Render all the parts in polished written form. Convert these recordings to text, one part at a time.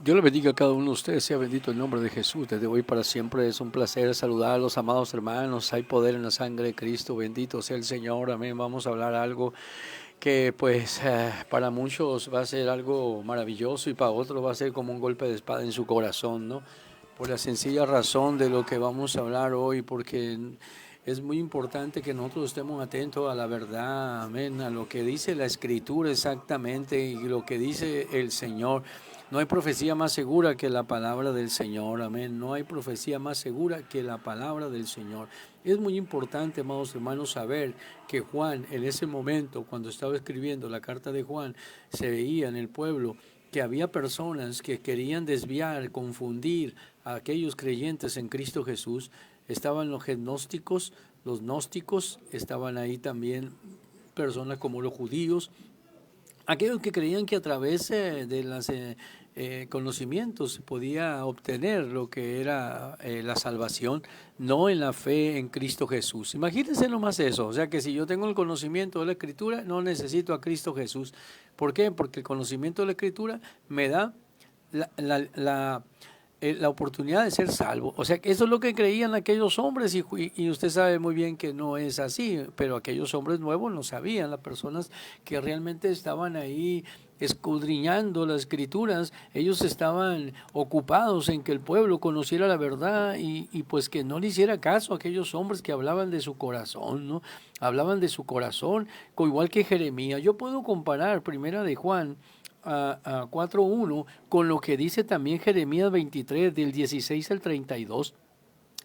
Dios le bendiga a cada uno de ustedes, sea bendito el nombre de Jesús, desde hoy para siempre. Es un placer saludar a los amados hermanos. Hay poder en la sangre de Cristo, bendito sea el Señor, amén. Vamos a hablar algo que pues para muchos va a ser algo maravilloso y para otros va a ser como un golpe de espada en su corazón, ¿no? Por la sencilla razón de lo que vamos a hablar hoy, porque es muy importante que nosotros estemos atentos a la verdad, amén, a lo que dice la Escritura exactamente y lo que dice el Señor. No hay profecía más segura que la palabra del Señor, amén. No hay profecía más segura que la palabra del Señor. Es muy importante, amados hermanos, saber que Juan en ese momento, cuando estaba escribiendo la carta de Juan, se veía en el pueblo que había personas que querían desviar, confundir a aquellos creyentes en Cristo Jesús. Estaban los gnósticos, los gnósticos, estaban ahí también personas como los judíos, aquellos que creían que a través de los conocimientos se podía obtener lo que era la salvación, no en la fe en Cristo Jesús. Imagínense nomás eso, o sea que si yo tengo el conocimiento de la Escritura, no necesito a Cristo Jesús. ¿Por qué? Porque el conocimiento de la Escritura me da la oportunidad de ser salvo. O sea, que eso es lo que creían aquellos hombres y usted sabe muy bien que no es así, pero aquellos hombres nuevos no sabían, las personas que realmente estaban ahí escudriñando las escrituras, ellos estaban ocupados en que el pueblo conociera la verdad y pues que no le hiciera caso a aquellos hombres que hablaban de su corazón, ¿no? Hablaban de su corazón, igual que Jeremías. Yo puedo comparar Primera de Juan a 4.1 con lo que dice también Jeremías 23 del 16 al 32.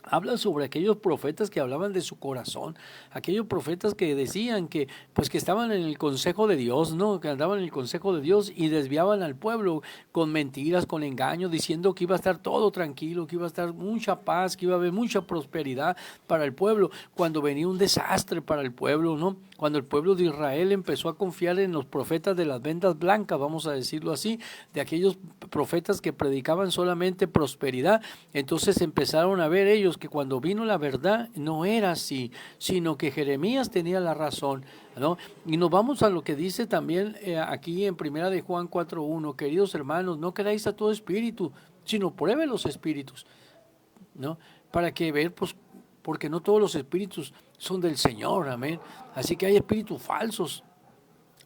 Habla sobre aquellos profetas que hablaban de su corazón, aquellos profetas que decían que pues que estaban en el consejo de Dios, ¿no? Que andaban en el consejo de Dios y desviaban al pueblo con mentiras, con engaños, diciendo que iba a estar todo tranquilo, que iba a estar mucha paz, que iba a haber mucha prosperidad para el pueblo, cuando venía un desastre para el pueblo, ¿no? Cuando el pueblo de Israel empezó a confiar en los profetas de las vendas blancas, vamos a decirlo así, de aquellos profetas que predicaban solamente prosperidad, entonces empezaron a ver ellos que cuando vino la verdad no era así, sino que Jeremías tenía la razón, ¿no? Y nos vamos a lo que dice también aquí en Primera de Juan 4.1, queridos hermanos, no queráis a todo espíritu, sino pruebe los espíritus, ¿no? Para que ver, pues, porque no todos los espíritus son del Señor, amén. Así que hay espíritus falsos.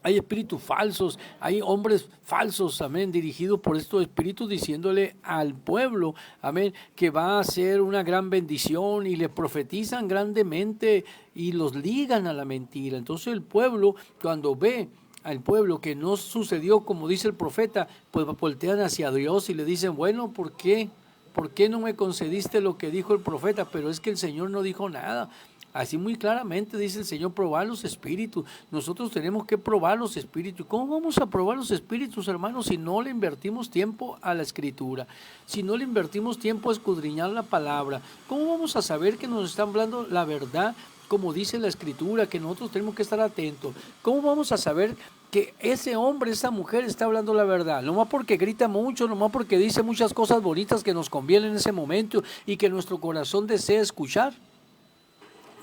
Hay espíritus falsos, hay hombres falsos, amén, dirigidos por estos espíritus diciéndole al pueblo, amén, que va a ser una gran bendición y le profetizan grandemente y los ligan a la mentira. Entonces el pueblo, cuando ve al pueblo que no sucedió como dice el profeta, pues voltean hacia Dios y le dicen, bueno, ¿por qué? ¿Por qué no me concediste lo que dijo el profeta? Pero es que el Señor no dijo nada. Así muy claramente dice el Señor, probar los espíritus. Nosotros tenemos que probar los espíritus. ¿Cómo vamos a probar los espíritus, hermanos, si no le invertimos tiempo a la escritura? Si no le invertimos tiempo a escudriñar la palabra. ¿Cómo vamos a saber que nos está hablando la verdad, como dice la escritura, que nosotros tenemos que estar atentos? ¿Cómo vamos a saber que ese hombre, esa mujer está hablando la verdad? No más porque grita mucho, no más porque dice muchas cosas bonitas que nos convienen en ese momento y que nuestro corazón desea escuchar.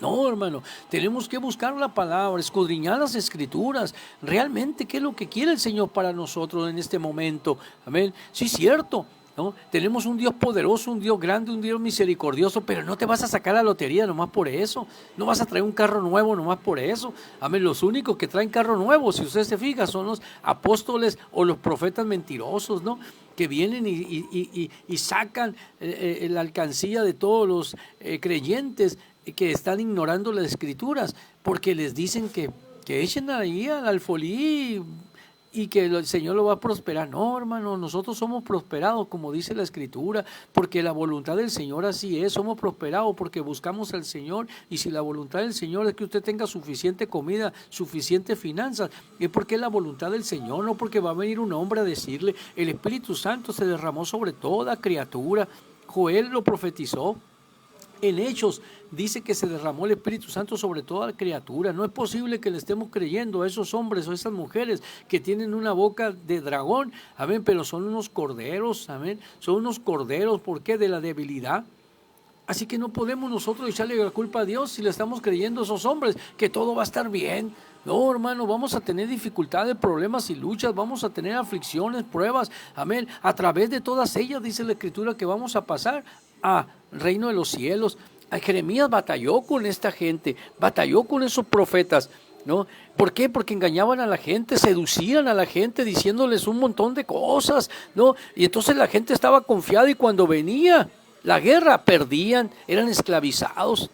No, hermano, tenemos que buscar la palabra, escudriñar las escrituras, realmente qué es lo que quiere el Señor para nosotros en este momento. Amén. Sí, cierto, ¿no? Tenemos un Dios poderoso, un Dios grande, un Dios misericordioso, pero no te vas a sacar la lotería nomás por eso. No vas a traer un carro nuevo nomás por eso. Amén. Los únicos que traen carro nuevo, si usted se fija, son los apóstoles o los profetas mentirosos, ¿no? Que vienen y sacan la alcancía de todos los creyentes que están ignorando las escrituras, porque les dicen que echen ahí al alfolí y que el Señor lo va a prosperar. No, hermano, nosotros somos prosperados, como dice la escritura, porque la voluntad del Señor así es, somos prosperados porque buscamos al Señor, y si la voluntad del Señor es que usted tenga suficiente comida, suficiente finanzas, es porque es la voluntad del Señor, no porque va a venir un hombre a decirle. El Espíritu Santo se derramó sobre toda criatura. Joel lo profetizó. En Hechos dice que se derramó el Espíritu Santo sobre toda la criatura. No es posible que le estemos creyendo a esos hombres o a esas mujeres que tienen una boca de dragón, amén, pero son unos corderos, amén, son unos corderos. ¿Por qué? De la debilidad. Así que no podemos nosotros echarle la culpa a Dios si le estamos creyendo a esos hombres que todo va a estar bien. No, hermano, vamos a tener dificultades, problemas y luchas, vamos a tener aflicciones, pruebas, amén. A través de todas ellas dice la Escritura que vamos a pasar al reino de los cielos. Jeremías batalló con esta gente, batalló con esos profetas, ¿no? ¿Por qué? Porque engañaban a la gente, seducían a la gente diciéndoles un montón de cosas, ¿no? Y entonces la gente estaba confiada y cuando venía la guerra perdían, eran esclavizados.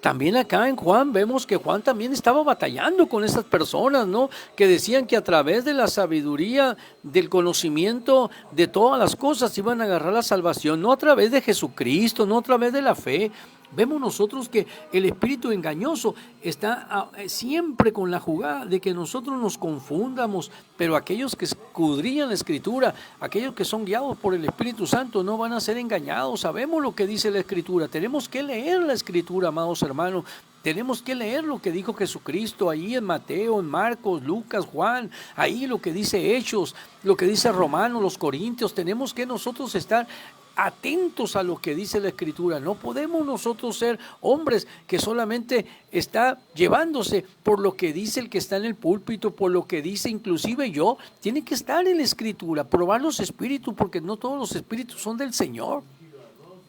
También acá en Juan vemos que Juan también estaba batallando con esas personas, ¿no? Que decían que a través de la sabiduría, del conocimiento de todas las cosas iban a agarrar la salvación, no a través de Jesucristo, no a través de la fe. Vemos nosotros que el espíritu engañoso está siempre con la jugada de que nosotros nos confundamos, pero aquellos que escudriñan la Escritura, aquellos que son guiados por el Espíritu Santo no van a ser engañados. Sabemos lo que dice la Escritura, tenemos que leer la Escritura, amados hermanos. Tenemos que leer lo que dijo Jesucristo ahí en Mateo, en Marcos, Lucas, Juan, ahí lo que dice Hechos, lo que dice Romanos, los Corintios. Tenemos que nosotros estar atentos a lo que dice la Escritura. No podemos nosotros ser hombres que solamente está llevándose por lo que dice el que está en el púlpito, por lo que dice inclusive yo. Tiene que estar en la Escritura, probar los espíritus, porque no todos los espíritus son del Señor.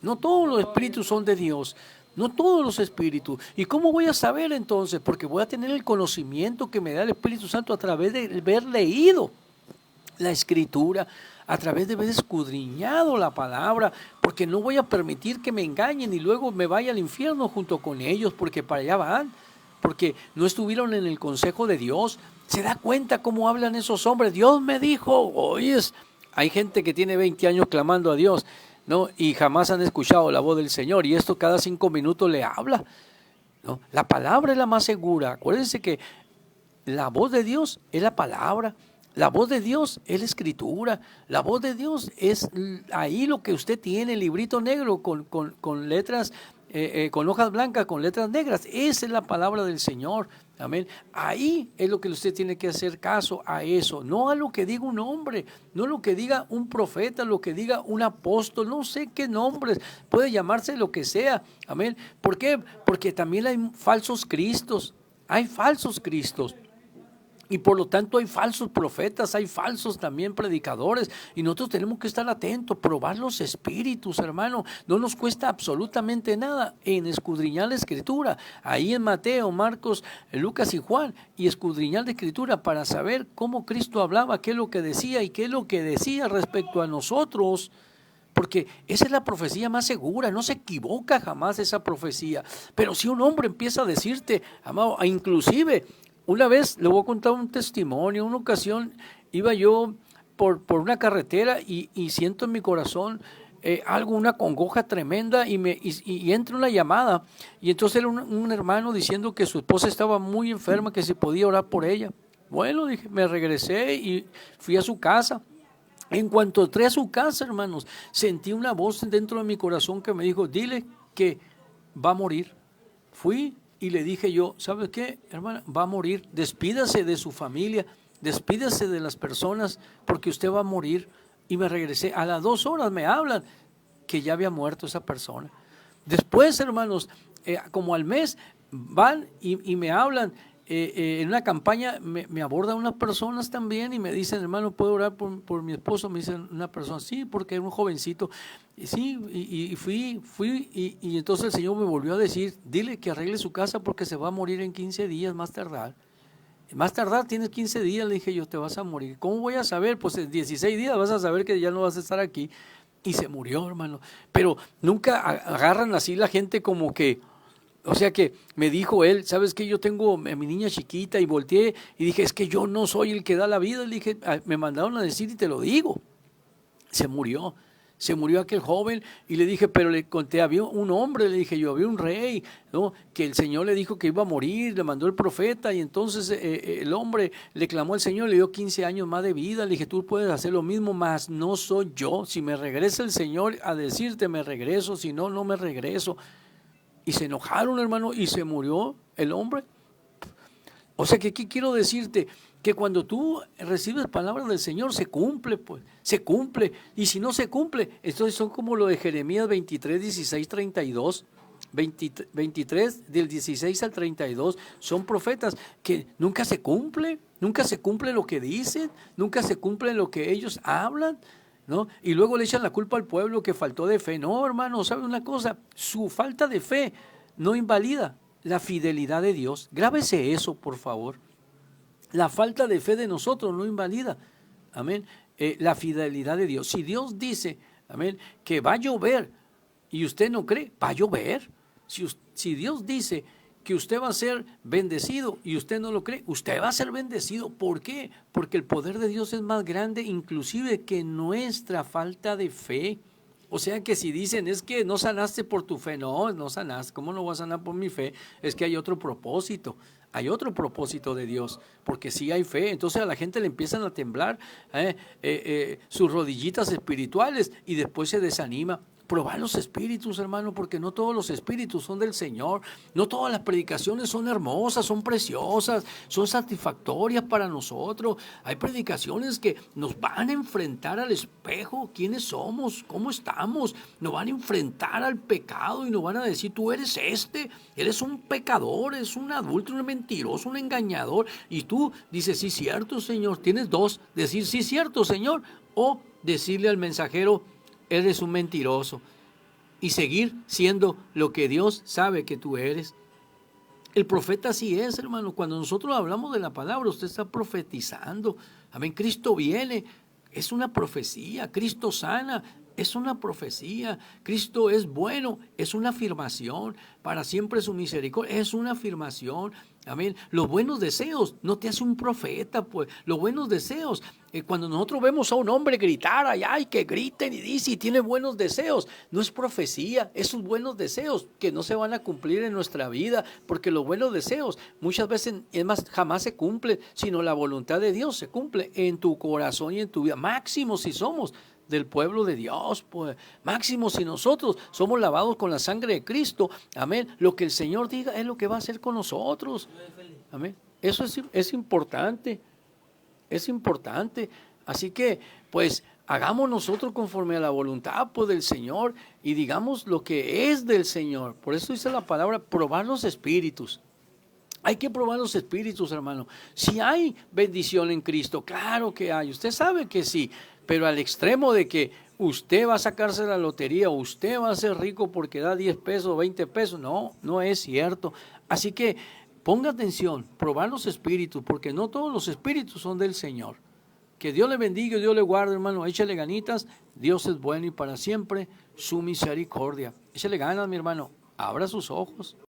No todos los espíritus son de Dios. No todos los espíritus. ¿Y cómo voy a saber entonces? Porque voy a tener el conocimiento que me da el Espíritu Santo a través de haber leído la Escritura, a través de haber escudriñado la palabra, porque no voy a permitir que me engañen y luego me vaya al infierno junto con ellos, porque para allá van, porque no estuvieron en el consejo de Dios. ¿Se da cuenta cómo hablan esos hombres? Dios me dijo, oyes, hay gente que tiene 20 años clamando a Dios, ¿no? Y jamás han escuchado la voz del Señor, y esto cada 5 minutos le habla, ¿no? La palabra es la más segura. Acuérdense que la voz de Dios es la palabra, la voz de Dios es la Escritura, la voz de Dios es ahí lo que usted tiene, el librito negro con letras, con hojas blancas, con letras negras. Esa es la palabra del Señor. Amén. Ahí es lo que usted tiene que hacer caso, a eso, no a lo que diga un hombre, no a lo que diga un profeta, lo que diga un apóstol, no sé qué nombres, puede llamarse lo que sea. Amén. ¿Por qué? Porque también hay falsos cristos, hay falsos cristos. Y por lo tanto hay falsos profetas, hay falsos también predicadores, y nosotros tenemos que estar atentos, probar los espíritus, hermano. No nos cuesta absolutamente nada en escudriñar la Escritura, ahí en Mateo, Marcos, Lucas y Juan, y escudriñar la Escritura para saber cómo Cristo hablaba, qué es lo que decía y qué es lo que decía respecto a nosotros. Porque esa es la profecía más segura, no se equivoca jamás esa profecía. Pero si un hombre empieza a decirte, amado, inclusive una vez le voy a contar un testimonio. Una ocasión iba yo por una carretera y siento en mi corazón algo, una congoja tremenda, y entra una llamada, y entonces era un hermano diciendo que su esposa estaba muy enferma, que se podía orar por ella. Bueno, dije, me regresé y fui a su casa. En cuanto entré a su casa, hermanos, sentí una voz dentro de mi corazón que me dijo, dile que va a morir. Fui y le dije yo, ¿sabes qué, hermana? Va a morir. Despídase de su familia, despídase de las personas, porque usted va a morir. Y me regresé. A las 2 horas me hablan que ya había muerto esa persona. Después, hermanos, como al mes, van y me hablan. En una campaña me abordan unas personas también y me dicen, hermano, ¿puedo orar por mi esposo? Me dicen una persona, sí, porque era un jovencito. Y sí, y fui y entonces el Señor me volvió a decir, dile que arregle su casa porque se va a morir en 15 días más tardar. Más tardar tienes 15 días, le dije yo, te vas a morir. ¿Cómo voy a saber? Pues en 16 días vas a saber que ya no vas a estar aquí. Y se murió, hermano. Pero nunca agarran así la gente como que, o sea que me dijo él, ¿sabes qué? Yo tengo a mi niña chiquita, y volteé y dije, es que yo no soy el que da la vida. Le dije, me mandaron a decir y te lo digo. Se murió aquel joven, y le dije, pero le conté, había un hombre, le dije yo, había un rey, ¿no? Que el Señor le dijo que iba a morir, le mandó el profeta, y entonces el hombre le clamó al Señor, le dio 15 años más de vida. Le dije, tú puedes hacer lo mismo, mas no soy yo. Si me regresa el Señor a decirte, me regreso, si no, no me regreso. Y se enojaron, hermano, y se murió el hombre. O sea que, ¿qué quiero decirte? Que cuando tú recibes palabras del Señor, se cumple, pues, se cumple. Y si no se cumple, entonces son como lo de Jeremías 23, 16, 32. 23, del 16 al 32, son profetas que nunca se cumple lo que dicen, nunca se cumple lo que ellos hablan, ¿no? Y luego le echan la culpa al pueblo que faltó de fe. No, hermano, ¿sabe una cosa? Su falta de fe no invalida la fidelidad de Dios. Grábese eso, por favor. La falta de fe de nosotros no invalida, amén, la fidelidad de Dios. Si Dios dice, amén, que va a llover y usted no cree, va a llover. Si Dios dice que usted va a ser bendecido y usted no lo cree, usted va a ser bendecido. ¿Por qué? Porque el poder de Dios es más grande inclusive que nuestra falta de fe. O sea que si dicen, es que no sanaste por tu fe, no sanaste, ¿cómo no voy a sanar por mi fe? Es que hay otro propósito de Dios, porque si hay fe, entonces a la gente le empiezan a temblar sus rodillitas espirituales y después se desanima. Probar los espíritus, hermano, porque no todos los espíritus son del Señor, no todas las predicaciones son hermosas, son preciosas, son satisfactorias para nosotros. Hay predicaciones que nos van a enfrentar al espejo, quiénes somos, cómo estamos, nos van a enfrentar al pecado y nos van a decir, tú eres eres un pecador, eres un adúltero, un mentiroso, un engañador, y tú dices, sí, cierto, Señor. Tienes dos, decir, sí, cierto, Señor, o decirle al mensajero, eres un mentiroso, y seguir siendo lo que Dios sabe que tú eres. El profeta así es, hermano. Cuando nosotros hablamos de la palabra, usted está profetizando. Amén. Cristo viene, es una profecía. Cristo sana, es una profecía. Cristo es bueno, es una afirmación. Para siempre su misericordia, es una afirmación. Amén. Los buenos deseos no te hace un profeta, pues. Los buenos deseos, cuando nosotros vemos a un hombre gritar allá y que griten y dice y tiene buenos deseos, no es profecía, esos buenos deseos que no se van a cumplir en nuestra vida, porque los buenos deseos muchas veces, es más, jamás se cumplen, sino la voluntad de Dios se cumple en tu corazón y en tu vida. Máximo si somos del pueblo de Dios, pues máximo si nosotros somos lavados con la sangre de Cristo, amén, lo que el Señor diga es lo que va a hacer con nosotros, amén, eso es importante, así que pues hagamos nosotros conforme a la voluntad pues del Señor y digamos lo que es del Señor. Por eso dice la palabra, probar los espíritus. Hay que probar los espíritus, hermano. Si hay bendición en Cristo, claro que hay, usted sabe que sí, pero al extremo de que usted va a sacarse la lotería, usted va a ser rico porque da 10 pesos, 20 pesos, no es cierto. Así que ponga atención, probar los espíritus, porque no todos los espíritus son del Señor. Que Dios le bendiga y Dios le guarde, hermano. Échale ganitas, Dios es bueno y para siempre su misericordia. Échale ganas, mi hermano, abra sus ojos.